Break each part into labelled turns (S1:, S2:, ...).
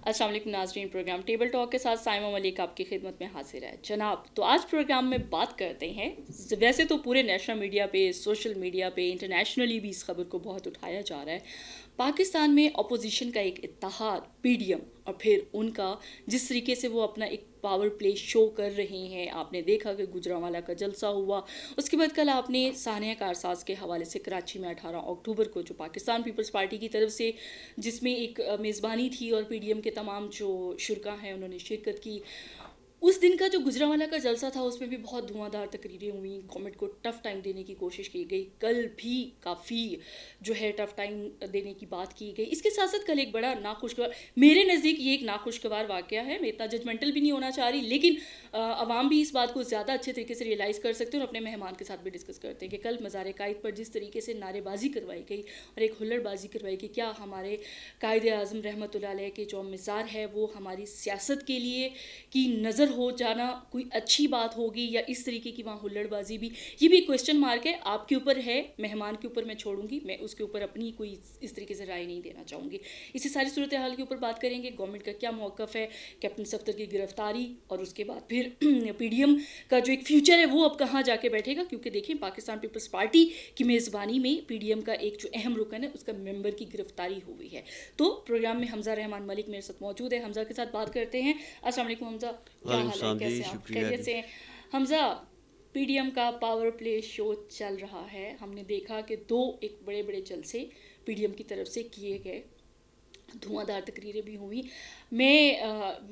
S1: السلام علیکم ناظرین، پروگرام ٹیبل ٹاک کے ساتھ سائمہ ملک آپ کی خدمت میں حاضر ہے جناب. تو آج پروگرام میں بات کرتے ہیں، ویسے تو پورے نیشنل میڈیا پہ، سوشل میڈیا پہ، انٹرنیشنلی بھی اس خبر کو بہت اٹھایا جا رہا ہے. پاکستان میں اپوزیشن کا ایک اتحاد پی ڈی ایم اور پھر ان کا جس طریقے سے وہ اپنا ایک پاور پلے شو کر رہے ہیں. آپ نے دیکھا کہ گجرانوالہ کا جلسہ ہوا، اس کے بعد کل آپ نے ثانیہ کارساز کے حوالے سے کراچی میں 18 اکتوبر کو جو پاکستان پیپلز پارٹی کی طرف سے جس میں ایک میزبانی تھی اور پی ڈی ایم کے تمام جو شرکا ہیں انہوں نے شرکت کی. اس دن کا جو گجرانوالہ کا جلسہ تھا اس میں بھی بہت دھواں دھار تقریریں ہوئیں، گورنمنٹ کو ٹف ٹائم دینے کی کوشش کی گئی. کل بھی کافی جو ہے ٹف ٹائم دینے کی بات کی گئی. اس کے ساتھ ساتھ کل ایک بڑا ناخوشگوار، میرے نزدیک یہ ایک ناخوشگوار واقعہ ہے. میں اتنا ججمنٹل بھی نہیں ہونا چاہ رہی، لیکن عوام بھی اس بات کو زیادہ اچھے طریقے سے ریئلائز کر سکتے ہیں اور اپنے مہمان کے ساتھ بھی ڈسکس کرتے ہیں کہ کل مزار قائد پر جس طریقے سے نعرے بازی کروائی گئی اور ایک ہلڑ بازی کروائی گئی، کیا ہمارے قائد اعظم رحمۃ اللہ علیہ کے جو مزار ہے وہ ہماری سیاست کے لیے کی نظر ہو جانا کوئی اچھی بات ہوگی، یا اس طریقے کی وہاں ہلڑ بازی بھی؟ یہ بھی ایک کویشچن مارک ہے. آپ کے اوپر ہے، مہمان کے اوپر میں چھوڑوں گی، میں اس کے اوپر اپنی کوئی اس طریقے سے رائے نہیں دینا چاہوں گی. اسی ساری صورتحال کے اوپر بات کریں گے. گورنمنٹ کا کیا موقف ہے کیپٹن صفدر کی گرفتاری اور اس کے بعد پھر پی ڈی ایم کا جو ایک فیوچر ہے وہ اب کہاں جا کے بیٹھے گا؟ کیونکہ دیکھیں پاکستان پیپلز پارٹی کی میزبانی میں پی ڈی ایم کا ایک جو اہم رکن ہے اس کا ممبر کی گرفتاری ہوئی ہے. تو پروگرام میں حمزہ رحمان ملک میرے ساتھ موجود ہے. حمزہ کے ساتھ بات کرتے ہیں. السلام علیکم حمزہ، کیا حال ہے، کیسے ہیں آپ؟ خیریت سے ہیں حمزہ؟ پی ڈی ایم کا پاور پلے شو چل رہا ہے. ہم نے دیکھا کہ دو ایک بڑے بڑے جلسے پی ڈی ایم کی طرف سے کیے گئے، دھواں دار تقریریں بھی ہوئیں. میں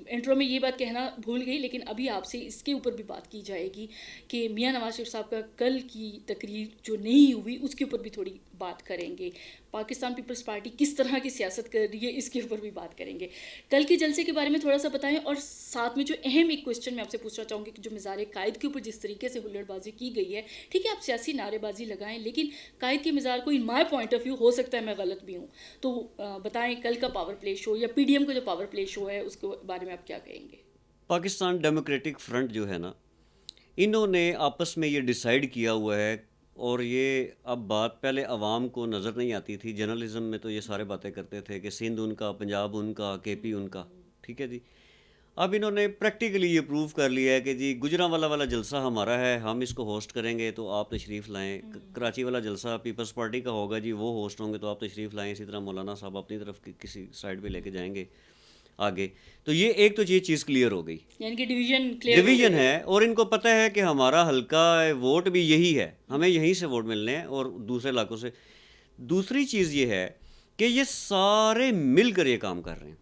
S1: انٹرو میں یہ بات کہنا بھول گئی، لیکن ابھی آپ سے اس کے اوپر بھی بات کی جائے گی کہ میاں نواز شریف صاحب کا کل کی تقریر جو نہیں ہوئی اس کے اوپر بھی تھوڑی بات کریں گے. پاکستان پیپلز پارٹی کس طرح کی سیاست کر رہی ہے اس کے اوپر بھی بات کریں گے. کل کے جلسے کے بارے میں تھوڑا سا بتائیں، اور ساتھ میں جو اہم ایک کویشچن میں آپ سے پوچھنا چاہوں گی کہ جو مزار قائد کے اوپر جس طریقے سے ہلڑ بازی کی گئی ہے، ٹھیک ہے آپ سیاسی نعرے بازی لگائیں، لیکن قائد کے مزار کو ان مائی پوائنٹ آف ویو، ہو سکتا ہے میں غلط بھی ہوں، تو بتائیں کل کا پاور پلے شو یا پی ڈی ایم کا جو پاور پلے شو ہے اس کے بارے میں آپ کیا کہیں گے؟
S2: پاکستان ڈیموکریٹک فرنٹ جو ہے نا، انہوں نے آپس میں یہ ڈیسائیڈ کیا ہوا ہے، اور یہ اب بات پہلے عوام کو نظر نہیں آتی تھی. جرنلزم میں تو یہ سارے باتیں کرتے تھے کہ سندھ ان کا، پنجاب ان کا، کے پی ان کا، ٹھیک ہے جی. اب انہوں نے پریکٹیکلی یہ پروف کر لیا ہے کہ جی گجرانوالہ والا جلسہ ہمارا ہے، ہم اس کو ہوسٹ کریں گے تو آپ تشریف لائیں. کراچی والا جلسہ پیپلز پارٹی کا ہوگا جی، وہ ہوسٹ ہوں گے تو آپ تشریف لائیں. اسی طرح مولانا صاحب اپنی طرف کسی سائڈ پہ لے کے جائیں گے آگے. تو یہ ایک تو یہ چیز کلیئر ہو گئی،
S1: یعنی کہ ڈویژن کلیئر ہو
S2: ڈویژن
S1: گئی
S2: ہے، اور ان کو پتہ ہے کہ ہمارا حلقہ ووٹ بھی یہی ہے، ہمیں یہیں سے ووٹ ملنے ہیں اور دوسرے علاقوں سے. دوسری چیز یہ ہے کہ یہ سارے مل کر یہ کام کر رہے ہیں.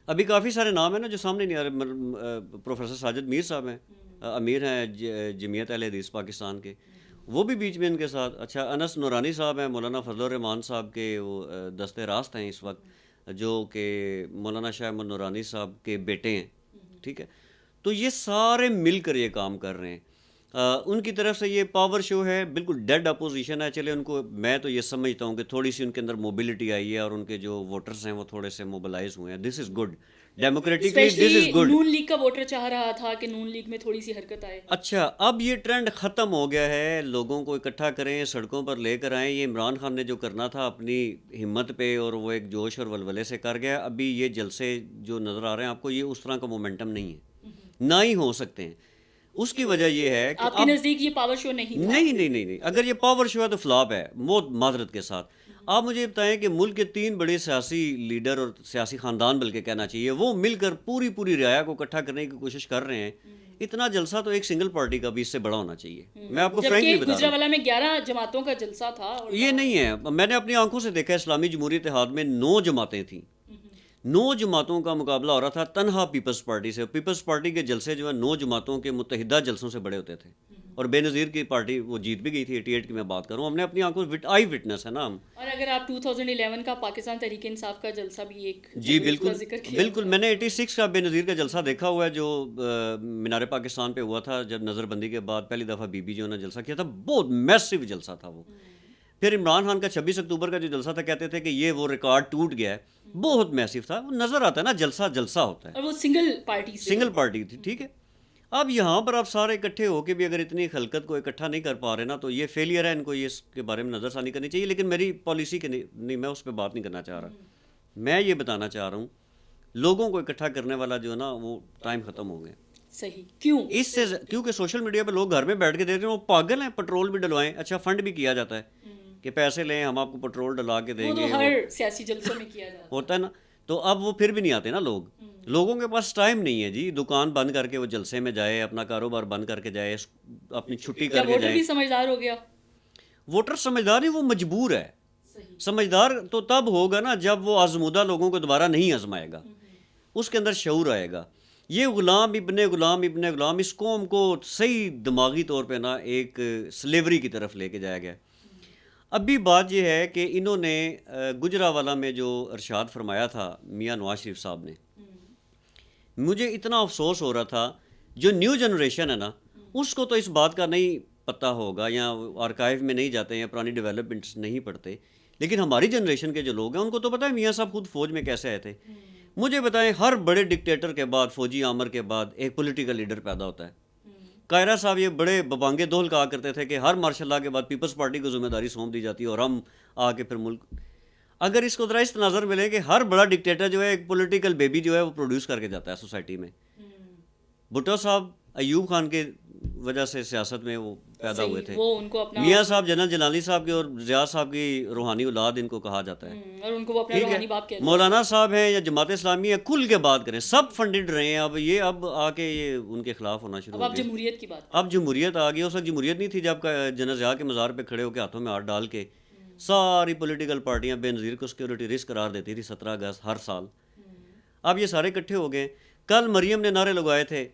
S2: ابھی کافی سارے نام ہیں نا جو سامنے نہیں آ رہے. پروفیسر ساجد میر صاحب ہیں، امیر ہیں جمعیت اہل حدیث پاکستان کے، وہ بھی بیچ میں ان کے ساتھ. اچھا، انس نورانی صاحب ہیں، مولانا فضل الرحمان صاحب کے وہ دست راست ہیں اس وقت، جو کہ مولانا شاہ احمد نورانی صاحب کے بیٹے ہیں، ٹھیک ہے. تو یہ سارے مل کر یہ کام کر رہے ہیں. ان کی طرف سے یہ پاور شو ہے، بالکل ڈیڈ اپوزیشن ہے. چلے ان کو، میں تو یہ سمجھتا ہوں کہ تھوڑی سی ان کے اندر موبلٹی آئی ہے اور ان کے جو ووٹرز ہیں وہ تھوڑے سے موبلائز ہوئے ہیں. This is good, democratically this is
S1: especially
S2: good.
S1: Noon League کا ووٹر چاہ رہا تھا کہ نون لیگ میں تھوڑی سی حرکت آئے.
S2: اچھا، اب یہ ٹرینڈ ختم ہو گیا ہے. لوگوں کو اکٹھا کریں، سڑکوں پر لے کر آئیں. یہ عمران خان نے جو کرنا تھا اپنی ہمت پہ اور وہ ایک جوش اور ولولے سے کر گیا. ابھی یہ جلسے جو نظر آ رہے ہیں آپ کو، یہ اس طرح کا مومنٹم نہیں ہے، نہ ہی ہو سکتے ہیں. اس کی وجہ یہ ہے کہ
S1: آپ کے
S2: اب
S1: نزدیک یہ پاور شو نہیں تھا؟
S2: نہیں، اگر یہ پاور شو ہے تو فلاپ ہے، بہت معذرت کے ساتھ. آپ مجھے یہ بتائیں کہ ملک کے 3 بڑے سیاسی لیڈر اور سیاسی خاندان بلکہ کہنا چاہیے، وہ مل کر پوری رعایا کو اکٹھا کرنے کی کوشش کر رہے ہیں. اتنا جلسہ تو ایک سنگل پارٹی کا بھی اس سے بڑا ہونا چاہیے. میں آپ کو فرینکلی
S1: جبکہ
S2: بتا رہا ہوں،
S1: گجرانوالہ میں 11 جماعتوں کا جلسہ تھا اور
S2: یہ نہیں ہے. میں نے اپنی آنکھوں سے دیکھا، اسلامی جمہوری اتحاد میں 9 جماعتیں تھیں. 9 جماعتوں کا مقابلہ ہو رہا تھا تنہا پیپلز پارٹی سے. پیپلز پارٹی کے جلسے جو ہے 9 جماعتوں کے متحدہ جلسوں سے بڑے ہوتے تھے، اور بے نظیر کی پارٹی وہ جیت بھی گئی تھی. 88 کی میں بات کروں، ہم نے اپنی آنکھوں آئی وٹنس ہے نا ہم.
S1: اور اگر آپ 2011 کا پاکستان تحریک انصاف کا جلسہ بھی ایک
S2: جی
S1: اس کا
S2: بالکل
S1: ذکر کیا
S2: بالکل، میں نے 86 کا بے نظیر کا جلسہ دیکھا ہوا ہے جو مینار پاکستان پہ ہوا تھا، جب نظر بندی کے بعد پہلی دفعہ بی بی جو نے جلسہ کیا تھا. بہت میسو جلسہ تھا وہ. پھر عمران خان کا 26 اکتوبر کا جو جلسہ تھا، کہتے تھے کہ یہ وہ ریکارڈ ٹوٹ گیا ہے. بہت میسو تھا. وہ نظر آتا ہے نا، جلسہ ہوتا ہے،
S1: اور وہ سنگل پارٹی سے
S2: سنگل پارٹی تھی، ٹھیک ہے. اب یہاں پر آپ سارے اکٹھے ہو کے بھی اگر اتنی خلقت کو اکٹھا نہیں کر پا رہے نا، تو یہ فیلئر ہے. ان کو یہ اس کے بارے میں نظر ثانی کرنی چاہیے. لیکن میری پالیسی کے نہیں، میں اس پہ بات نہیں کرنا چاہ رہا. میں یہ بتانا چاہ رہا ہوں، لوگوں کو اکٹھا کرنے والا جو ہے نا وہ ٹائم ختم ہو گیا.
S1: صحیح. کیوں؟
S2: اس سے کیونکہ سوشل میڈیا پہ لوگ گھر میں بیٹھ کے دیکھ رہے ہیں, وہ پاگل ہیں, پٹرول بھی ڈلوائیں. اچھا فنڈ بھی کیا جاتا ہے کہ پیسے لیں ہم آپ کو پٹرول ڈلا کے دیں
S1: وہ
S2: گے,
S1: تو ہر سیاسی جلسوں میں کیا جاتا
S2: ہوتا ہے نا. تو اب وہ پھر بھی نہیں آتے نا لوگ, لوگوں کے پاس ٹائم نہیں ہے جی. دکان بند کر کے وہ جلسے میں جائے, اپنا کاروبار بند کر کے جائے, اپنی چھٹی
S1: کیا
S2: کر کے
S1: ووٹر
S2: جائے.
S1: بھی سمجھدار ہو گیا؟
S2: ووٹر سمجھدار نہیں, وہ مجبور ہے.
S1: صحیح.
S2: سمجھدار تو تب ہوگا نا جب وہ آزمودہ لوگوں کو دوبارہ نہیں آزمائے گا, اس کے اندر شعور آئے گا. یہ غلام ابن غلام اس قوم کو صحیح دماغی طور پہ نا ایک سلیوری کی طرف لے کے جایا گیا. ابھی بات یہ ہے کہ انہوں نے گجرانوالہ میں جو ارشاد فرمایا تھا میاں نواز شریف صاحب نے, مجھے اتنا افسوس ہو رہا تھا, جو نیو جنریشن ہے نا اس کو تو اس بات کا نہیں پتہ ہوگا, یا آرکائیو میں نہیں جاتے ہیں, پرانی ڈیولپمنٹس نہیں پڑھتے, لیکن ہماری جنریشن کے جو لوگ ہیں ان کو تو پتہ ہے میاں صاحب خود فوج میں کیسے آئے تھے. مجھے بتائیں, ہر بڑے ڈکٹیٹر کے بعد, فوجی آمر کے بعد ایک پولیٹیکل لیڈر پیدا ہوتا ہے. قاہرہ صاحب یہ بڑے ببانگے دول کہا کرتے تھے کہ ہر مارشل لاء کے بعد پیپلز پارٹی کو ذمہ داری سونپ دی جاتی ہے اور ہم آ کے پھر ملک. اگر اس کو ذرا اس تناظر ملے کہ ہر بڑا ڈکٹیٹر جو ہے ایک پولیٹیکل بیبی جو ہے وہ پروڈیوس کر کے جاتا ہے سوسائٹی میں. بھٹو صاحب ایوب خان کے وجہ سے سیاست میں وہ پیدا ہوئے تھے.
S1: وہ ان کو اپنا
S2: میاں صاحب جنرل جلالی صاحب کی اور ضیاء صاحب کی روحانی اولاد ان کو کہا جاتا ہے.
S1: اور ان کو وہ اپنا روحانی باپ کہتے ہیں.
S2: مولانا صاحب ہیں یا جماعت اسلامی ہے, کھل کے بات کریں, سب فنڈڈ رہے ہیں. اب آ کے یہ ان کے خلاف ہونا شروع
S1: اب
S2: ہو
S1: آپ
S2: گیا.
S1: جمہوریت کی بات.
S2: اب جمہوریت آ گئی. اس وقت جمہوریت نہیں تھی جب جنرل ضیاء کے مزار پہ کھڑے ہو کے ہاتھوں میں ہاتھ ڈال کے ساری پولیٹیکل پارٹیاں بے نظیر کو سیکورٹی رسک قرار دیتی تھی 17 اگست ہر سال. اب یہ سارے اکٹھے ہو گئے. کل مریم نے نعرے لگائے تھے.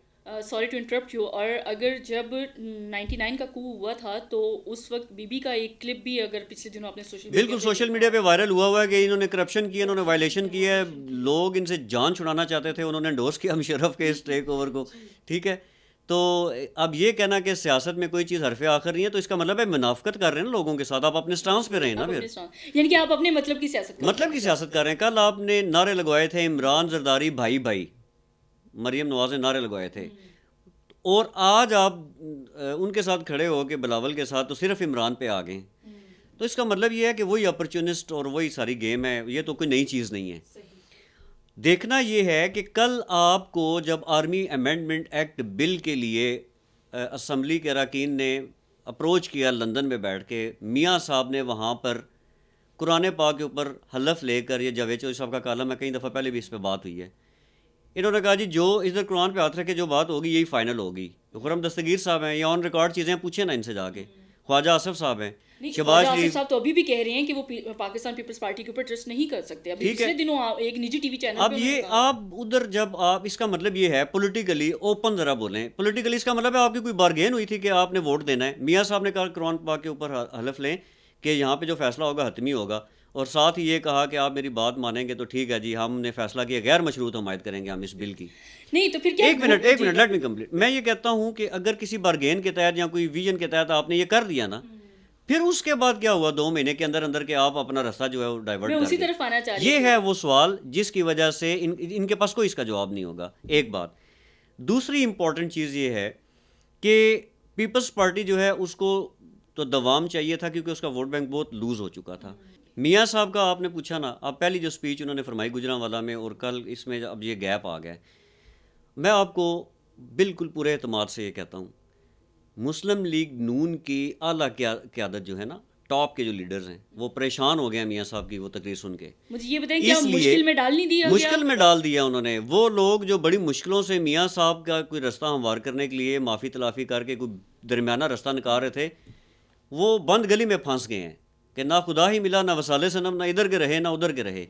S1: Sorry to interrupt you. اور اگر جب 99 کا کو ہوا تھا تو اس وقت بی بی کا ایک کلپ بھی اگر پچھلے دنوں آپ نے
S2: بالکل سوشل میڈیا پہ وائرل ہوا ہے کہ انہوں نے کرپشن کیا, انہوں نے وائلیشن کیا ہے, لوگ ان سے جان چھڑانا چاہتے تھے, انہوں نے انڈورس کیا مشرف کے اس ٹیک اوور کو. ٹھیک ہے, تو اب یہ کہنا کہ سیاست میں کوئی چیز حرف آخر نہیں ہے, تو اس کا مطلب ہے منافقت کر رہے ہیں نا لوگوں کے ساتھ. آپ اپنے سٹانس پہ رہیں نا, پھر
S1: یعنی کہ آپ اپنے مطلب کی سیاست
S2: کر رہے ہیں. کل آپ نے نعرے لگوائے تھے عمران زرداری بھائی بھائی, مریم نواز نے نعرے لگوائے تھے, اور آج آپ ان کے ساتھ کھڑے ہو کے بلاول کے ساتھ تو صرف عمران پہ آ گئے. تو اس کا مطلب یہ ہے کہ وہی اپرچونسٹ اور وہی ساری گیم ہے, یہ تو کوئی نئی چیز نہیں ہے. دیکھنا یہ ہے کہ کل آپ کو جب آرمی امینڈمنٹ ایکٹ بل کے لیے اسمبلی کے اراکین نے اپروچ کیا لندن میں بیٹھ کے, میاں صاحب نے وہاں پر قرآن پاک کے اوپر حلف لے کر, یہ جاوید چودھری صاحب کا کالم ہے, کئی دفعہ پہلے بھی اس پہ بات ہوئی ہے, انہوں نے کہا جی جو ادھر قرآن پہ ہاتھ رکھے جو بات ہوگی یہی فائنل ہوگی. خرم دستگیر صاحب ہیں, یہ آن ریکارڈ چیزیں پوچھیں نا ان سے جا کے. خواجہ آصف صاحب ہیں,
S1: شہباز شریف صاحب تو ابھی بھی کہہ رہے ہیں کہ وہ پاکستان پیپلز پارٹی کے اوپر ٹرسٹ نہیں کر سکتے. ابھی پچھلے دنوں ایک نجی ٹی وی چینل
S2: اب یہ آپ ادھر جب آپ, اس کا مطلب یہ ہے پولیٹیکلی اوپن ذرا بولیں. پولیٹیکلی اس کا مطلب ہے آپ کی کوئی بارگین ہوئی تھی کہ آپ نے ووٹ دینا ہے. میاں صاحب نے کہا قرآن پاک کے اوپر حلف لیں کہ یہاں پہ جو فیصلہ ہوگا حتمی ہوگا, اور ساتھ ہی یہ کہا کہ آپ میری بات مانیں گے تو ٹھیک ہے جی, ہم نے فیصلہ کیا غیر مشروط حمایت کریں گے ہم اس بل کی.
S1: نہیں تو پھر کیا,
S2: ایک منٹ لیٹ می کمپلیٹ. میں یہ کہتا ہوں کہ اگر کسی بارگین کے تحت یا کوئی ویژن کے تحت آپ نے یہ کر دیا نا, پھر اس کے بعد کیا ہوا 2 مہینے کے اندر اندر کہ آپ اپنا راستہ جو ہے وہ ڈائیورٹ کر
S1: اسی طرف آنا چاہ رہی.
S2: یہ ہے وہ سوال جس کی وجہ سے ان کے پاس کوئی اس کا جواب نہیں ہوگا. ایک بات. دوسری امپورٹنٹ چیز یہ ہے کہ پیپلز پارٹی جو ہے اس کو تو دوام چاہیے تھا کیونکہ اس کا ووٹ بینک بہت لوز ہو چکا تھا. میاں صاحب کا آپ نے پوچھا نا, اب پہلی جو سپیچ انہوں نے فرمائی گجرانوالہ میں اور کل اس میں اب یہ گیپ آ گیا. میں آپ کو بالکل پورے اعتماد سے یہ کہتا ہوں, مسلم لیگ نون کی اعلیٰ قیادت جو ہے نا, ٹاپ کے جو لیڈرز ہیں وہ پریشان ہو گئے میاں صاحب کی وہ تقریر سن کے.
S1: مجھے یہ بتائیں کیا مشکل میں ڈال نہیں دیا؟
S2: مشکل میں ڈال دیا انہوں نے. وہ لوگ جو بڑی مشکلوں سے میاں صاحب کا کوئی راستہ ہموار کرنے کے لیے معافی تلافی کر کے کوئی درمیانہ راستہ نکال رہے تھے, وہ بند گلی میں پھنس گئے ہیں کہ نہ خدا ہی ملا, نہ وسالے صنم, نہ ادھر کے رہے نہ ادھر کے رہے.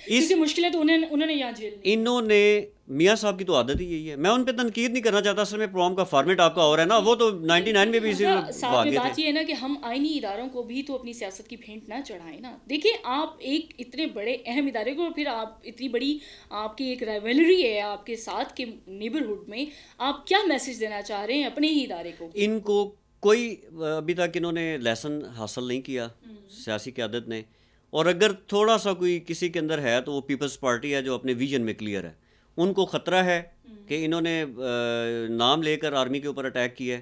S1: اس مشکلیں تو انہوں نے یہاں جھیل لی.
S2: انہوں نے, میاں صاحب کی تو عادت ہی یہی ہے. میں ان پہ تنقید نہیں کرنا چاہتا, اصل میں پروگرام کا فارمیٹ آپ کا اور ہے نا, وہ تو 99 میں بھی اسی
S1: ساتھ میں بات یہ ہے نا کہ ہم آئینی اداروں کو بھی تو اپنی سیاست کی بھینٹ نہ چڑھائیں نا. دیکھیں آپ ایک اتنے بڑے اہم ادارے کو, پھر آپ اتنی بڑی آپ کی ایک رائیولری ہے آپ کے ساتھ کے نیبرہڈ میں, آپ کیا میسج دینا چاہ رہے ہیں اپنے ہی ادارے کو؟
S2: ان کو کوئی ابھی تک انہوں نے لیسن حاصل نہیں کیا سیاسی قیادت نے, اور اگر تھوڑا سا کوئی کسی کے اندر ہے تو وہ پیپلز پارٹی ہے جو اپنے ویژن میں کلیئر ہے. ان کو خطرہ ہے کہ انہوں نے نام لے کر آرمی کے اوپر اٹیک کیا ہے.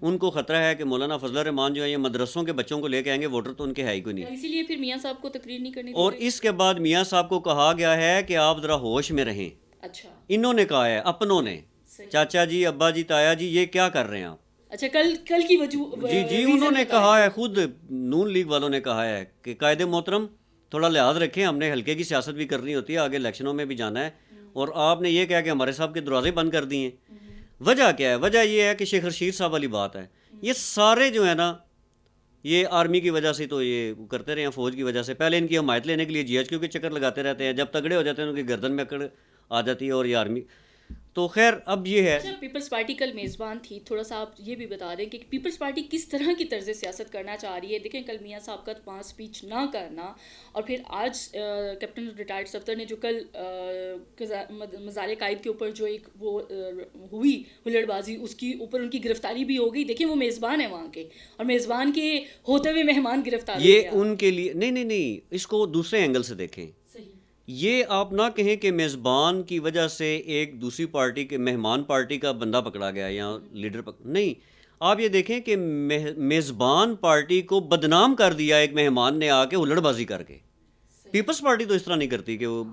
S2: ان کو خطرہ ہے کہ مولانا فضل الرحمان جو ہے یہ مدرسوں کے بچوں کو لے کے آئیں گے, ووٹر تو ان کے ہے ہی کوئی نہیں.
S1: اسی لیے پھر میاں صاحب کو تقریر نہیں کرنی.
S2: اور اس کے بعد میاں صاحب کو کہا گیا ہے کہ آپ ذرا ہوش میں رہیں.
S1: اچھا
S2: انہوں نے کہا ہے اپنوں نے, چاچا جی, ابا جی, تایا جی, یہ کیا کر رہے ہیں آپ.
S1: اچھا کل کی وجہ
S2: جی انہوں نے کہا ہے, خود نون لیگ والوں نے کہا ہے کہ قائد محترم تھوڑا لحاظ رکھیں, ہم نے ہلکے کی سیاست بھی کرنی ہوتی ہے, آگے الیکشنوں میں بھی جانا ہے, اور آپ نے یہ کہا کہ ہمارے صاحب کے دروازے بند کر دیے ہیں. وجہ کیا ہے؟ وجہ یہ ہے کہ شیخ رشید صاحب والی بات ہے. یہ سارے جو ہے نا, یہ آرمی کی وجہ سے تو یہ کرتے رہے ہیں, فوج کی وجہ سے. پہلے ان کی حمایت لینے کے لیے جی ایچ کیو کے چکر لگاتے رہتے ہیں, جب تگڑے ہو جاتے ہیں ان کی گردن میں اکڑ آ جاتی ہے, اور یہ آرمی. تو خیر اب یہ ہے.
S1: پیپلز پارٹی کل میزبان تھی, تھوڑا سا آپ یہ بھی بتا دیں کہ پیپلز پارٹی کس طرح کی طرز سیاست کرنا چاہ رہی ہے. دیکھیں کل میاں صاحب کا وہاں اسپیچ نہ کرنا, اور پھر آج کیپٹن ریٹائرڈ صفدر نے جو کل مزار قائد کے اوپر جو ایک وہ ہوئی ہلڑ بازی, اس کی اوپر ان کی گرفتاری بھی ہو گئی. دیکھیں وہ میزبان ہے وہاں کے, اور میزبان کے ہوتے ہوئے مہمان گرفتار ہو گیا.
S2: یہ ان کے لیے نہیں, اس کو دوسرے اینگل سے دیکھیں. یہ آپ نہ کہیں کہ میزبان کی وجہ سے ایک دوسری پارٹی کے مہمان پارٹی کا بندہ پکڑا گیا یا لیڈر نہیں. آپ یہ دیکھیں کہ میزبان پارٹی کو بدنام کر دیا ایک مہمان نے آ کے ہلڑ بازی کر کے. پیپلز پارٹی تو اس طرح نہیں کرتی کہ وہ.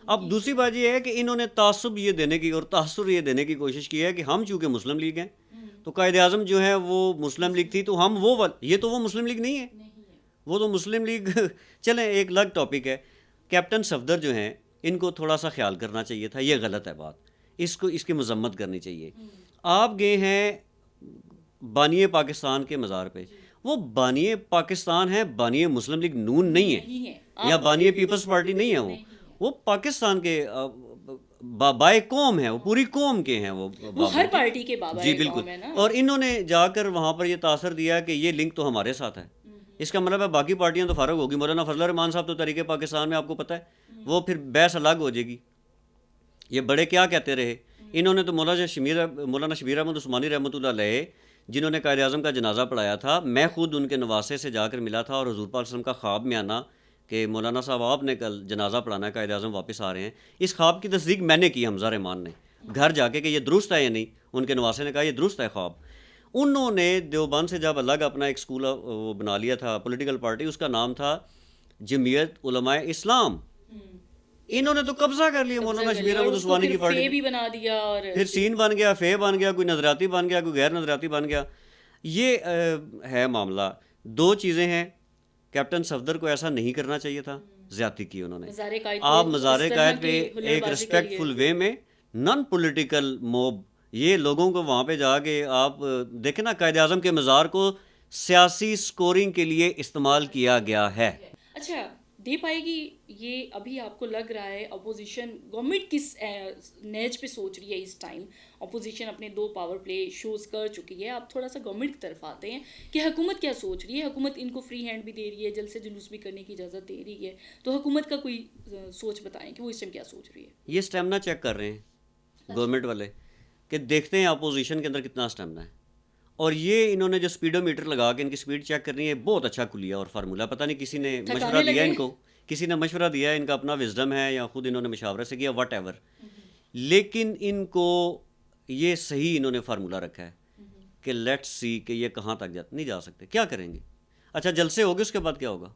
S2: اب دوسری بات یہ ہے کہ انہوں نے تعصب یہ دینے کی اور تاثر یہ دینے کی کوشش کی ہے کہ ہم چونکہ مسلم لیگ ہیں تو قائد اعظم جو ہے وہ مسلم لیگ تھی, تو ہم یہ تو وہ مسلم لیگ نہیں ہے, وہ تو مسلم لیگ. چلیں ایک الگ ٹاپک ہے. کیپٹن صفدر جو ہیں ان کو تھوڑا سا خیال کرنا چاہیے تھا, یہ غلط ہے بات, اس کی مذمت کرنی چاہیے. آپ گئے ہیں بانی پاکستان کے مزار پہ, وہ بانی پاکستان ہے, بانی مسلم لیگ نون نہیں ہے, یا بانی پیپلز پارٹی نہیں ہے. وہ پاکستان کے بابائے قوم ہیں, وہ پوری قوم کے ہیں, وہ
S1: ہر پارٹی کے بابا.
S2: جی بالکل. اور انہوں نے جا کر وہاں پر یہ تاثر دیا کہ یہ لنک تو ہمارے ساتھ ہے. اس کا مطلب ہے باقی پارٹیاں تو فارغ ہوگی. مولانا فضل الرحمان صاحب تو تحریک پاکستان میں آپ کو پتہ ہے, وہ پھر بحث الگ ہو جائے گی. یہ بڑے کیا کہتے رہے. انہوں نے تو مولانا شبیر احمد عثمانی رحمۃ اللہ علیہ, جنہوں نے قائد اعظم کا جنازہ پڑھایا تھا, میں خود ان کے نواسے سے جا کر ملا تھا, اور حضور پاک صلی اللہ علیہ وسلم کا خواب میں آنا کہ مولانا صاحب آپ نے کل جنازہ پڑھانا ہے, قائد اعظم واپس آ رہے ہیں. اس خواب کی تصدیق میں نے کی, حمزہ رحمان نے, گھر جا کے کہ یہ درست ہے یا نہیں. ان کے نواسے نے کہا یہ درست ہے خواب. انہوں نے دیوبند سے جب الگ اپنا ایک اسکول وہ بنا لیا تھا, پولیٹیکل پارٹی, اس کا نام تھا جمعیت علماء اسلام. انہوں نے تو قبضہ کر لیا مولانا شبیر احمد عثمانی کی پارٹی,
S1: بھی بنا دیا, اور
S2: پھر سین بن گیا, فے بن گیا, کوئی نظریاتی بن گیا, کوئی غیر نظریاتی بن گیا. یہ ہے معاملہ. دو چیزیں ہیں, کیپٹن صفدر کو ایسا نہیں کرنا چاہیے تھا, زیادتی کی انہوں نے. آپ مزار قائد پہ ایک ریسپیکٹ فل وے میں, نان پولیٹیکل موب, یہ لوگوں کو وہاں پہ جا کے آپ دیکھیں نا, قائد اعظم کے مزار کو سیاسی سکورنگ کے لیے استعمال کیا گیا ہے.
S1: اچھا دے پائے گی یہ؟ ابھی آپ کو لگ رہا ہے اپوزیشن گورنمنٹ کس نیج پہ سوچ رہی ہے اس ٹائم؟ اپوزیشن اپنے 2 پاور پلے شوز کر چکی ہے, آپ تھوڑا سا گورنمنٹ کی طرف آتے ہیں کہ حکومت کیا سوچ رہی ہے. حکومت ان کو فری ہینڈ بھی دے رہی ہے, جلسے جلوس بھی کرنے کی اجازت دے رہی ہے, تو حکومت کا کوئی سوچ بتائیں کہ وہ اس ٹائم کیا سوچ رہی ہے.
S2: یہ اسٹیمنا چیک کر رہے ہیں گورنمنٹ والے کہ دیکھتے ہیں اپوزیشن کے اندر کتنا اسٹیمنا ہے. اور یہ انہوں نے جو اسپیڈو میٹر لگا کے ان کی اسپیڈ چیک کرنی ہے, بہت اچھا کھلیا اور فارمولہ. پتہ نہیں کسی نے مشورہ دیا ان کو, کسی نے مشورہ دیا, ان کا اپنا وزڈم ہے یا خود انہوں نے مشاورے سے کیا, واٹ ایور. لیکن ان کو یہ صحیح انہوں نے فارمولہ رکھا ہے کہ لیٹس سی کہ یہ کہاں تک نہیں جا سکتے, کیا کریں گے. اچھا جلسے ہوگے, اس کے بعد کیا ہوگا؟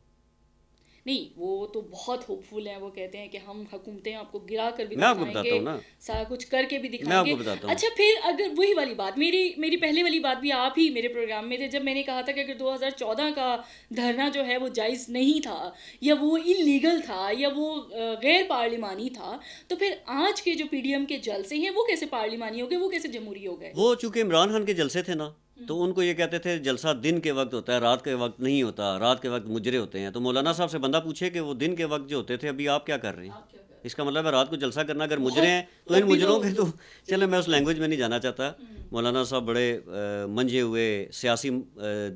S1: نہیں وہ تو بہت ہوپ فل ہیں, وہ کہتے ہیں کہ ہم حکومتیں آپ کو گرا کر بھی
S2: دکھائیں گے,
S1: سارا کچھ کر کے بھی دکھائیں گے. اچھا پھر اگر وہی والی بات, میری پہلے والی بات بھی آپ ہی میرے پروگرام میں تھے جب میں نے کہا تھا کہ اگر 2014 کا دھرنا جو ہے وہ جائز نہیں تھا, یا وہ انلیگل تھا, یا وہ غیر پارلیمانی تھا, تو پھر آج کے جو پی ڈی ایم کے جلسے ہیں وہ کیسے پارلیمانی ہو گئے, وہ کیسے جمہوری ہو گئے؟
S2: وہ چونکہ عمران خان کے جلسے تھے نا, تو ان کو یہ کہتے تھے جلسہ دن کے وقت ہوتا ہے, رات کے وقت نہیں ہوتا, رات کے وقت مجرے ہوتے ہیں. تو مولانا صاحب سے بندہ پوچھے کہ وہ دن کے وقت جو ہوتے تھے ابھی آپ کیا کر رہے ہیں, اس کا مطلب ہے رات کو جلسہ کرنا. اگر مجرے ہیں تو ان مجروں کے تو چلے, میں اس لینگویج میں نہیں جانا چاہتا. مولانا صاحب بڑے منجھے ہوئے سیاسی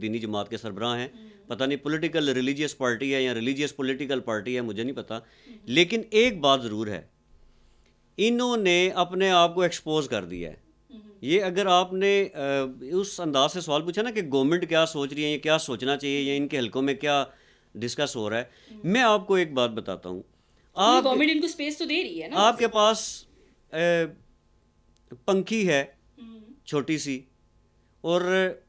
S2: دینی جماعت کے سربراہ ہیں, پتہ نہیں پولیٹیکل ریلیجیس پارٹی ہے یا ریلیجیس پولیٹیکل پارٹی ہے, مجھے نہیں پتہ. لیکن ایک بات ضرور ہے, انہوں نے اپنے آپ کو ایکسپوز کر دیا ہے. یہ اگر آپ نے اس انداز سے سوال پوچھا نا کہ گورنمنٹ کیا سوچ رہی ہے, یہ کیا سوچنا چاہیے, یا ان کے حلقوں میں کیا ڈسکس ہو رہا ہے, میں آپ کو ایک بات بتاتا ہوں.
S1: گورنمنٹ ان کو اسپیس تو دے رہی ہے نا.
S2: آپ کے پاس پنکھی ہے چھوٹی سی, اور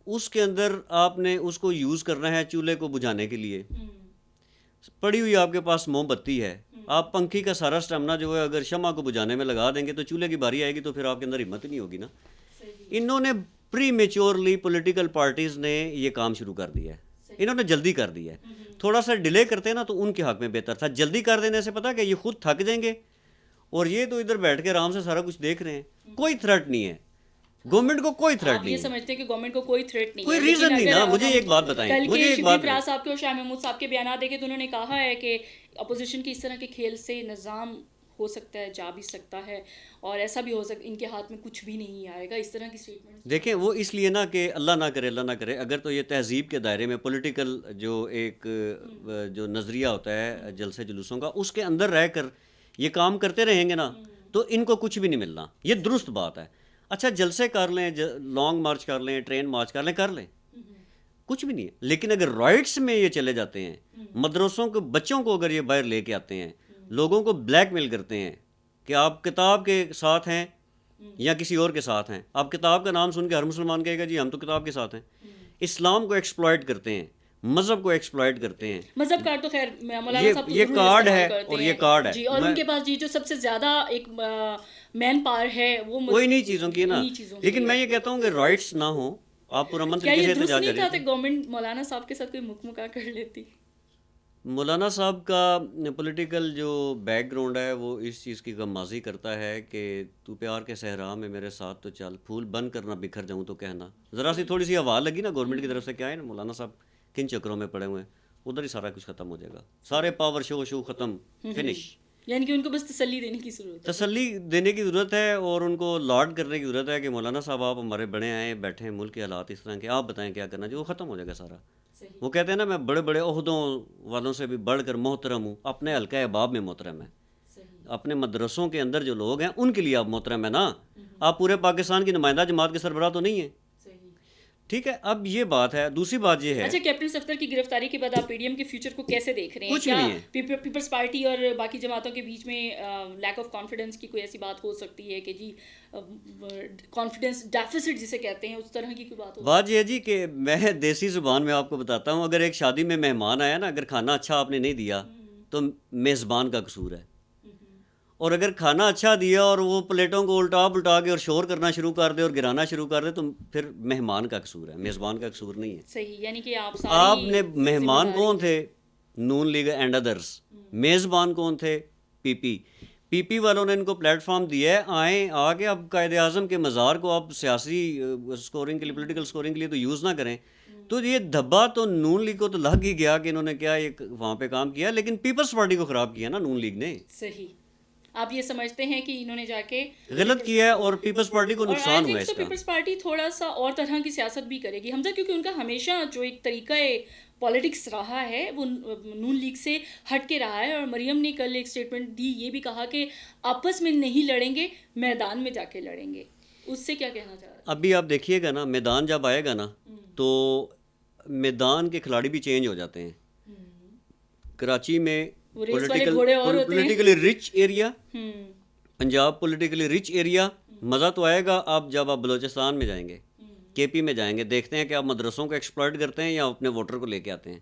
S2: اس کے اندر آپ نے اس کو یوز کرنا ہے چولہے کو بجھانے کے لیے. پڑی ہوئی آپ کے پاس موم بتی ہے, آپ پنکھی کا سارا اسٹیمنا جو ہے اگر شمع کو بجھانے میں لگا دیں گے تو چولہے کی باری آئے گی تو پھر آپ کے اندر ہمت ہی نہیں ہوگی نا. انہوں نے پری میچورلی پولیٹیکل پارٹیز نے یہ کام شروع کر دیا ہے, انہوں نے جلدی کر دیا ہے. تھوڑا سا ڈیلے کرتے نا تو ان کے حق میں بہتر تھا. جلدی کر دینے سے پتہ کہ یہ خود تھک جائیں گے اور یہ تو ادھر بیٹھ کے آرام سے سارا کچھ دیکھ رہے ہیں. کوئی تھریٹ نہیں ہے گورنمنٹ کو, کوئی تھریٹ نہیں ہے.
S1: یہ سمجھتے ہیں کہ گورنمنٹ کو کوئی تھریٹ نہیں ہے,
S2: کوئی ریزن نہیں نا. مجھے ایک بات بتائیں, مجھے ایک بات
S1: فراز صاحب کے اور شاہ محمود صاحب کے بیانات دیکھے تو انہوں نے کہا ہے کہ اپوزیشن کی اس طرح کے کھیل سے نظام ہو سکتا ہے, جا بھی سکتا ہے, اور ایسا بھی ہو سکتا ہے ان کے ہاتھ میں کچھ بھی نہیں آئے گا, اس طرح کی اسٹیٹمنٹ.
S2: دیکھیں وہ اس لیے نا کہ اللہ نہ کرے, اللہ نہ کرے, اگر تو یہ تہذیب کے دائرے میں پولیٹیکل جو ایک جو نظریہ ہوتا ہے جلسے جلوسوں کا, اس کے اندر رہ کر یہ کام کرتے رہیں گے نا تو ان کو کچھ بھی نہیں ملنا. یہ درست بات ہے. اچھا جلسے کر لیں, لانگ مارچ کر لیں, ٹرین مارچ کر لیں, کچھ بھی نہیں ہے. لیکن اگر رائٹس میں یہ چلے جاتے ہیں, مدرسوں کے بچوں کو اگر یہ باہر لے کے آتے ہیں, لوگوں کو بلیک میل کرتے ہیں کہ آپ کتاب کے ساتھ ہیں یا کسی اور کے ساتھ ہیں. آپ کتاب کا نام سن کے ہر مسلمان کہے گا جی ہم تو کتاب کے ساتھ ہیں. اسلام کو ایکسپلائٹ کرتے ہیں, مذہب کو ایکسپلائٹ کرتے ہیں.
S1: مذہب کارڈ تو خیر مولانا صاحب
S2: یہ کارڈ ہے اور یہ کارڈ ہے
S1: جی, اور ان کے پاس جی جو سب سے زیادہ ایک مین پاور ہے وہ
S2: انہی چیزوں کی ہے نا. لیکن میں یہ کہتا ہوں کہ رائٹس نہ ہوں, آپ پرامن طریقے سے احتجاج کریں.
S1: کیا گورنمنٹ مولانا صاحب کے ساتھ کوئی مکا کر لیتی؟
S2: مولانا صاحب کا پولیٹیکل جو بیک گراؤنڈ ہے وہ اس چیز کی غمازی کرتا ہے کہ تو پیار کے صحرا میں میرے ساتھ تو چل, پھول بن کر نہ بکھر جاؤں تو کہنا. ذرا سی تھوڑی سی ہوا لگی نا گورنمنٹ کی طرف سے, کیا ہے نا مولانا صاحب کن چکروں میں پڑے ہوئے ہیں, ادھر ہی سارا کچھ ختم ہو جائے گا. سارے پاور شو ختم, فنش.
S1: یعنی کہ ان کو بس تسلی دینے کی ضرورت ہے.
S2: تسلی دینے کی ضرورت ہے اور ان کو لاڈ کرنے کی ضرورت ہے کہ مولانا صاحب آپ ہمارے بڑے آئے بیٹھے ہیں, ملک کے حالات اس طرح کے, آپ بتائیں کیا کرنا چاہیے. وہ ختم ہو جائے گا سارا. وہ کہتے ہیں نا میں بڑے بڑے عہدوں والوں سے بھی بڑھ کر محترم ہوں, اپنے حلقہ احباب میں محترم ہے. اپنے مدرسوں کے اندر جو لوگ ہیں ان کے لیے آپ محترم ہیں نا. آپ پورے پاکستان کی نمائندہ جماعت کے سربراہ تو نہیں ہیں. ٹھیک ہے, اب یہ بات ہے. دوسری بات یہ ہے,
S1: اچھا کیپٹن صفدر کی گرفتاری کے بعد آپ پی ڈی ایم کے فیوچر کو کیسے دیکھ رہے ہیں؟
S2: کچھ نہیں ہے.
S1: پیپلز پارٹی اور باقی جماعتوں کے بیچ میں لیک آف کانفیڈنس کی کوئی ایسی بات ہو سکتی ہے کہ جی کانفیڈنس ڈیفیسٹ جسے کہتے ہیں, اس طرح کی کوئی بات ہو؟
S2: بات یہ ہے جی کہ میں دیسی زبان میں آپ کو بتاتا ہوں, اگر ایک شادی میں مہمان آیا نا, اگر کھانا اچھا آپ نے نہیں دیا تو میزبان کا قصور ہے, اور اگر کھانا اچھا دیا اور وہ پلیٹوں کو الٹا پلٹا کے اور شور کرنا شروع کر دے اور گرانا شروع کر دے تو پھر مہمان کا قصور ہے, میزبان کا قصور نہیں ہے.
S1: صحیح, یعنی کہ
S2: آپ نے مہمان کون تھے؟ نون لیگ اینڈ ادرس. میزبان کون تھے؟ پی پی والوں نے ان کو پلیٹ فارم دیا ہے, آئیں آگے. اب قائد اعظم کے مزار کو آپ سیاسی اسکورنگ کے لیے, پولیٹیکل اسکورنگ کے لیے تو یوز نہ کریں. تو یہ دھبا تو نون لیگ کو تو لگ ہی گیا کہ انہوں نے کیا ایک وہاں پہ کام کیا, لیکن پیپلز پارٹی کو خراب کیا نا نون لیگ نے.
S1: صحیح, آپ یہ سمجھتے ہیں کہ انہوں نے جا کے
S2: غلط کیا ہے اور پیپلز پارٹی کو نقصان ہوا ہے اس کا.
S1: پیپلز پارٹی تھوڑا سا اور طرح کی سیاست بھی کرے گی حمزہ, کیونکہ ان کا ہمیشہ جو ایک طریقہ پالیٹکس رہا ہے وہ نون لیگ سے ہٹ کے رہا ہے. اور مریم نے کل ایک اسٹیٹمنٹ دی, یہ بھی کہا کہ آپس میں نہیں لڑیں گے, میدان میں جا کے لڑیں گے. اس سے کیا کہنا چاہ رہا ہے؟
S2: ابھی آپ دیکھیے گا نا, میدان جب آئے گا نا تو میدان کے کھلاڑی بھی چینج ہو جاتے ہیں. کراچی میں politically rich area, Punjab politically rich area, مزہ تو آئے گا آپ جب آپ بلوچستان میں جائیں گے, کے پی میں جائیں گے, دیکھتے ہیں کہ آپ مدرسوں کو ایکسپلائٹ کرتے ہیں یا اپنے ووٹر کو لے کے آتے ہیں.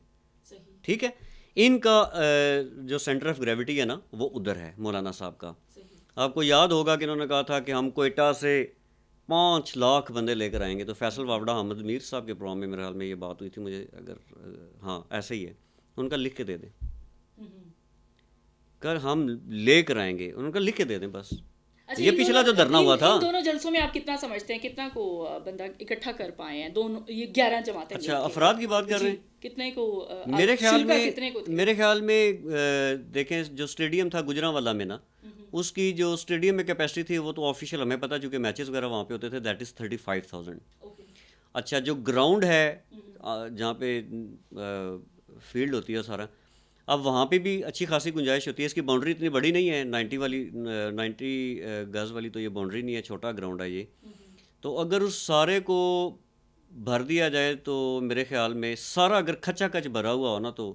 S2: ٹھیک ہے, ان کا جو سینٹر آف گریوٹی ہے نا وہ ادھر ہے مولانا صاحب کا. آپ کو یاد ہوگا کہ انہوں نے کہا تھا کہ ہم کوئٹہ سے 5 لاکھ بندے لے کر آئیں گے. تو فیصل واوڈہ احمد میر صاحب کے پروگرام میں میرے خیال میں یہ بات ہوئی تھی, مجھے اگر ہاں ایسے ہی ہے, ان کا لکھ کے دے دیں کر ہم لے کر آئیں گے, ان کا لکھ کے دے دیں بس. یہ پچھلا جو دھرنا ہوا تھا,
S1: ان دونوں جلسوں میں آپ کتنا سمجھتے ہیں کتنا کو بندہ اکٹھا کر پائے ہیں دونوں, یہ 11 جماعتیں؟
S2: اچھا افراد کی بات کر رہے ہیں,
S1: کتنے کو
S2: میرے خیال میں دیکھیں جو اسٹیڈیم تھا گجرانوالہ میں نا, اس کی جو اسٹیڈیم میں کیپیسٹی تھی وہ تو آفیشیل ہمیں پتہ, چونکہ میچز وغیرہ وہاں پہ ہوتے تھے, دیٹ از 35,000. اچھا جو گراؤنڈ ہے جہاں پہ فیلڈ ہوتی ہے سارا, اب وہاں پہ بھی اچھی خاصی گنجائش ہوتی ہے. اس کی باؤنڈری اتنی بڑی نہیں ہے, 90 گز والی تو یہ باؤنڈری نہیں ہے, چھوٹا گراؤنڈ ہے یہ. تو اگر اس سارے کو بھر دیا جائے تو میرے خیال میں سارا اگر کھچا کچ بھرا ہوا ہو نا تو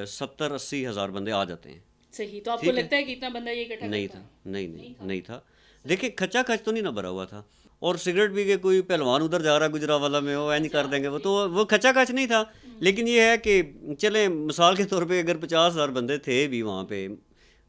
S2: 70-80 ہزار بندے آ جاتے ہیں.
S1: صحیح, تو آپ کو لگتا ہے کہ اتنا بندہ یہ اکٹھا
S2: نہیں تھا؟ نہیں تھا. دیکھیں کھچا کچ تو نہیں نہ بھرا ہوا تھا. اور سگریٹ پی کے کوئی پہلوان ادھر جا رہا ہے گجرانوالہ میں وہ اینج کر دیں گے وہ کھچا کھچ نہیں تھا. لیکن یہ ہے کہ چلیں مثال کے طور پہ اگر 50,000 بندے تھے بھی وہاں پہ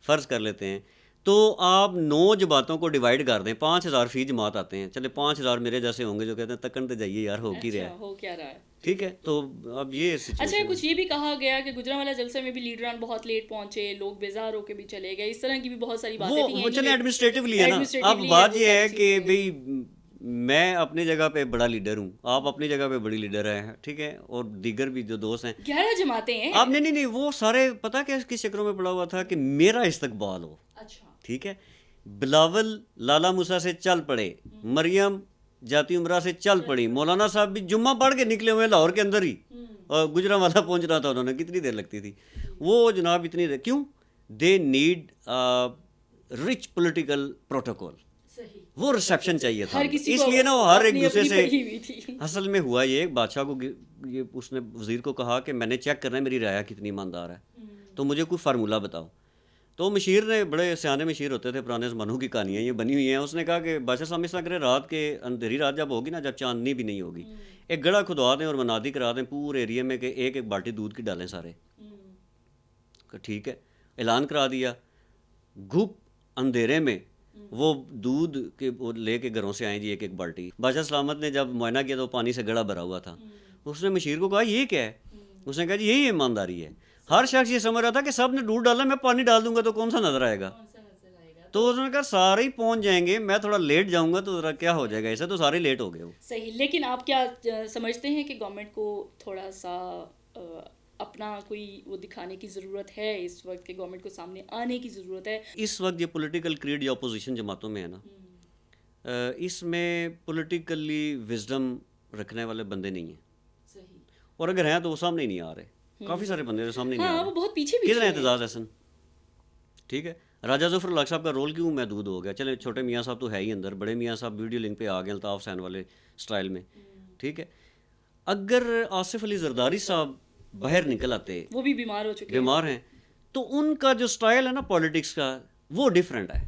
S2: فرض کر لیتے ہیں تو آپ 9 جماعتوں کو ڈیوائڈ کر دیں, 5,000 فی جماعت آتے ہیں, چلے 5,000 میرے جیسے ہوں گے جو کہتے ہیں تکن تے جائیے یار ہو کی رہا ہے,
S1: ہو کیا رہا ہے.
S2: ٹھیک ہے. تو اب یہ
S1: اچھا کچھ یہ بھی کہا گیا کہ گجرانوالہ جلسے میں بھی لیڈران بہت لیٹ پہنچے, لوگ بیزار ہو کے بھی چلے گئے, اس طرح کی بھی بہت ساری باتیں تھیں.
S2: وہ چلیں ایڈمنسٹریٹولی ہے نا. اب بات یہ ہے کہ بھئی میں اپنی جگہ پہ بڑا لیڈر ہوں, آپ اپنی جگہ پہ بڑی لیڈر ہیں, ٹھیک ہے, اور دیگر بھی جو دوست ہیں
S1: 11 جماعتیں ہیں.
S2: آپ نہیں وہ سارے پتہ کیا کس چکروں میں پڑا ہوا تھا کہ میرا استقبال ہو.
S1: اچھا
S2: ٹھیک ہے, بلاول لالا موسیٰ سے چل پڑے, مریم جاتی عمرہ سے چل پڑی, مولانا صاحب بھی جمعہ پڑھ کے نکلے ہوئے لاہور کے اندر ہی, اور گجرانوالہ پہنچ رہا تھا انہوں نے, کتنی دیر لگتی تھی وہ جناب, اتنی دیر کیوں, they need rich political protocol, وہ ریسیپشن چاہیے تھا, اس لیے نا وہ ہر ایک دوسرے سے. اصل میں ہوا یہ بادشاہ کو یہ اس نے وزیر کو کہا کہ میں نے چیک کرنا ہے میری رعایا کتنی ایماندار ہے, تو مجھے کوئی فارمولہ بتاؤ. تو مشیر نے, بڑے سیانے مشیر ہوتے تھے, پرانے زمانوں کی کہانیاں یہ بنی ہوئی ہیں, اس نے کہا کہ بادشاہ صاحب اس طرح کرے, رات کے اندھیری رات جب ہوگی نا, جب چاندنی بھی نہیں ہوگی, ایک گڑھا کھدوا دیں اور منادی کرا دیں پورے ایریے میں کہ ایک ایک بالٹی دودھ کی ڈالیں سارے. ٹھیک ہے, اعلان کرا دیا, گھپ اندھیرے میں وہ دودھ کے لے کے گھروں سے آئیں جی ایک ایک بالٹی. بادشاہ سلامت نے جب معائنہ کیا تو پانی سے گڑھا بھرا ہوا تھا. اس نے مشیر کو کہا یہ کیا ہے, اس نے کہا جی یہی ایمانداری ہے. ہر شخص یہ سمجھ رہا تھا کہ سب نے دودھ ڈالا, میں پانی ڈال دوں گا تو کون سا نظر آئے گا. تو اس نے کہا سارے ہی پہنچ جائیں گے, میں تھوڑا لیٹ جاؤں گا تو ذرا کیا ہو جائے گا, ایسے تو سارے لیٹ ہو گئے. وہ
S1: صحیح. لیکن آپ کیا سمجھتے ہیں کہ گورنمنٹ کو تھوڑا سا اپنا کوئی وہ دکھانے کی ضرورت ہے اس وقت, کہ گورنمنٹ کو سامنے آنے کی ضرورت ہے
S2: اس وقت؟ یہ پولیٹیکل کریڈ یا اپوزیشن جماعتوں میں ہے نا, اس میں پولیٹیکلی وزڈم رکھنے والے بندے نہیں ہیں.
S1: صحیح.
S2: اور اگر ہیں تو وہ سامنے ہی نہیں آ رہے, کافی سارے بندے سامنے نہیں آ رہے.
S1: وہ بہت پیچھے بھی
S2: کتنا اعتزاز احسن, ٹھیک ہے. راجہ ظفر الحق صاحب کا رول کیوں محدود ہو گیا, چلے چھوٹے میاں صاحب تو ہے ہی اندر, بڑے میاں صاحب ویڈیو لنک پہ آ گئے الطاف حسین والے سٹائل میں, ٹھیک ہے. اگر آصف علی زرداری صاحب باہر نکل آتے,
S1: وہ بھی بیمار ہو چکے
S2: بیمار ہیں, تو ان کا جو سٹائل ہے نا پولیٹکس کا وہ ڈیفرنٹ ہے.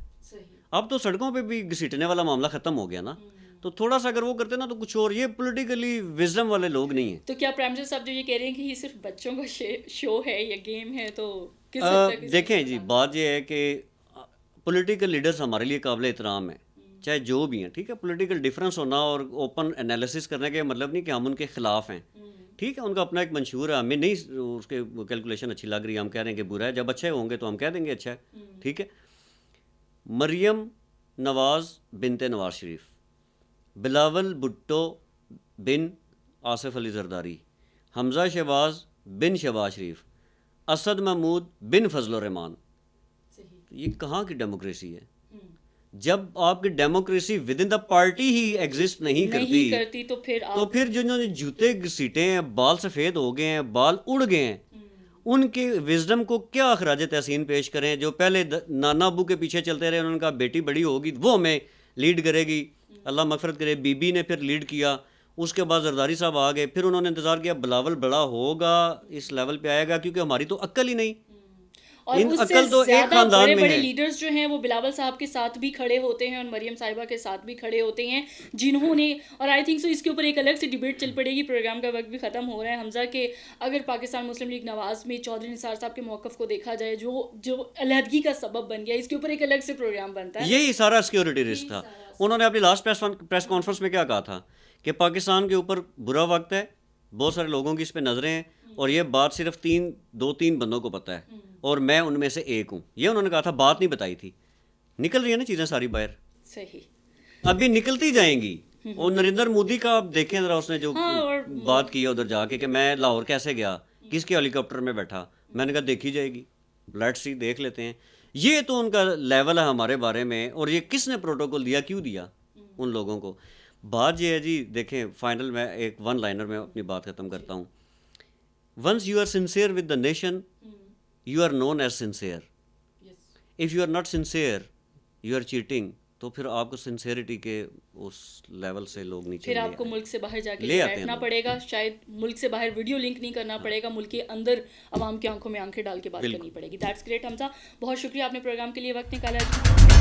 S2: اب تو سڑکوں پہ بھی گھسیٹنے والا معاملہ ختم ہو گیا نا, تو تھوڑا سا اگر وہ کرتے نا تو کچھ اور, یہ پولیٹیکلی وزڈم والے لوگ نہیں ہیں.
S1: تو کیا پرائم منسٹر صاحب جو یہ کہہ رہے ہیں کہ یہ صرف بچوں کا شو ہے یا گیم ہے, تو
S2: دیکھیں جی بات یہ ہے کہ پولیٹیکل لیڈرز ہمارے لیے قابل احترام ہیں, چاہے جو بھی ہیں, ٹھیک ہے. پولیٹیکل ڈفرینس ہونا اور اوپن انالیسس کرنے کا مطلب نہیں کہ ہم ان کے خلاف ہیں, ٹھیک ہے. ان کا اپنا ایک منشور ہے, ہمیں نہیں اس کے کیلکولیشن اچھی لگ رہی ہے, ہم کہہ رہے ہیں کہ برا ہے, جب اچھے ہوں گے تو ہم کہہ دیں گے اچھا ہے, ٹھیک ہے. مریم نواز بنت نواز شریف, بلاول بھٹو بن آصف علی زرداری, حمزہ شہباز بن شہباز شریف, اسد محمود بن فضل الرحمان. یہ کہاں کی ڈیموکریسی ہے؟ جب آپ کی democracy with in the party he exist نہیں کرتی
S1: تو پھر
S2: جنہوں نے جوتے گھسیٹے ہیں, بال سفید ہو گئے ہیں, بال اڑ گئے ہیں, ان کے وزڈم کو کیا اخراج تحسین پیش کریں. جو پہلے نانا ابو کے پیچھے چلتے رہے, انہوں نے کہا بیٹی بڑی ہوگی وہ ہمیں لیڈ کرے گی, اللہ مغفرت کرے, بی بی نے پھر لیڈ کیا, اس کے بعد زرداری صاحب آ گئے, پھر انہوں نے انتظار کیا بلاول بڑا ہوگا, اس لیول پہ آئے گا, کیونکہ ہماری تو عقل ہی نہیں.
S1: اور اس سے زیادہ بڑے بڑے لیڈرز جو ہیں وہ بلاول صاحب کے ساتھ بھی کھڑے ہوتے ہیں اور مریم صاحبہ کے ساتھ بھی کھڑے ہوتے ہیں, جنہوں نے, اور آئی تھنک سو اس کے اوپر ایک الگ سی ڈیبیٹ چل پڑے گی, پروگرام کا وقت بھی ختم ہو رہا ہے حمزہ, کہ اگر پاکستان مسلم لیگ نواز میں چودھری نثار صاحب کے موقف کو دیکھا جائے جو علیحدگی کا سبب بن گیا, اس کے اوپر ایک الگ سے پروگرام بنتا ہے.
S2: یہی سارا سیکورٹی رسک تھا. انہوں نے اپنی لاسٹ پریس کانفرنس میں کیا کہا تھا کہ پاکستان کے اوپر برا وقت ہے, بہت سارے لوگوں کی اس پہ نظریں ہیں, اور یہ بات صرف 2-3 بندوں کو پتہ ہے, اور میں ان میں سے ایک ہوں. یہ انہوں نے کہا تھا, بات نہیں بتائی تھی. نکل رہی ہیں نا چیزیں ساری باہر,
S1: صحیح,
S2: ابھی نکلتی جائیں گی. اور نریندر مودی کا آپ دیکھیں ذرا, اس نے جو بات کی ہے ادھر جا کے کہ میں لاہور کیسے گیا, کس کے ہیلی کاپٹر میں بیٹھا, میں نے کہا دیکھی جائے گی, لیٹس سی, دیکھ لیتے ہیں. یہ تو ان کا لیول ہے ہمارے بارے میں, اور یہ کس نے پروٹوکول دیا, کیوں دیا ان لوگوں کو. بات یہ ہے جی, دیکھیں فائنل میں ایک ون لائنر میں اپنی بات ختم کرتا ہوں. Once you are sincere with the nation, you are known as sincere. If you are not sincere, you are cheating. تو پھر آپ کو سنسیئرٹی کے اس لیول سے لوگ نہیں چاہیے,
S1: پھر آپ کو ملک سے باہر جا کے بیٹھنا پڑے گا, شاید ملک سے باہر ویڈیو لنک نہیں کرنا پڑے گا, ملک کے اندر عوام کی آنکھوں میں آنکھیں ڈال کے بات کرنی پڑے گی. دیٹس گریٹ حمزہ, بہت شکریہ آپ نے پروگرام کے لیے وقت نکالا.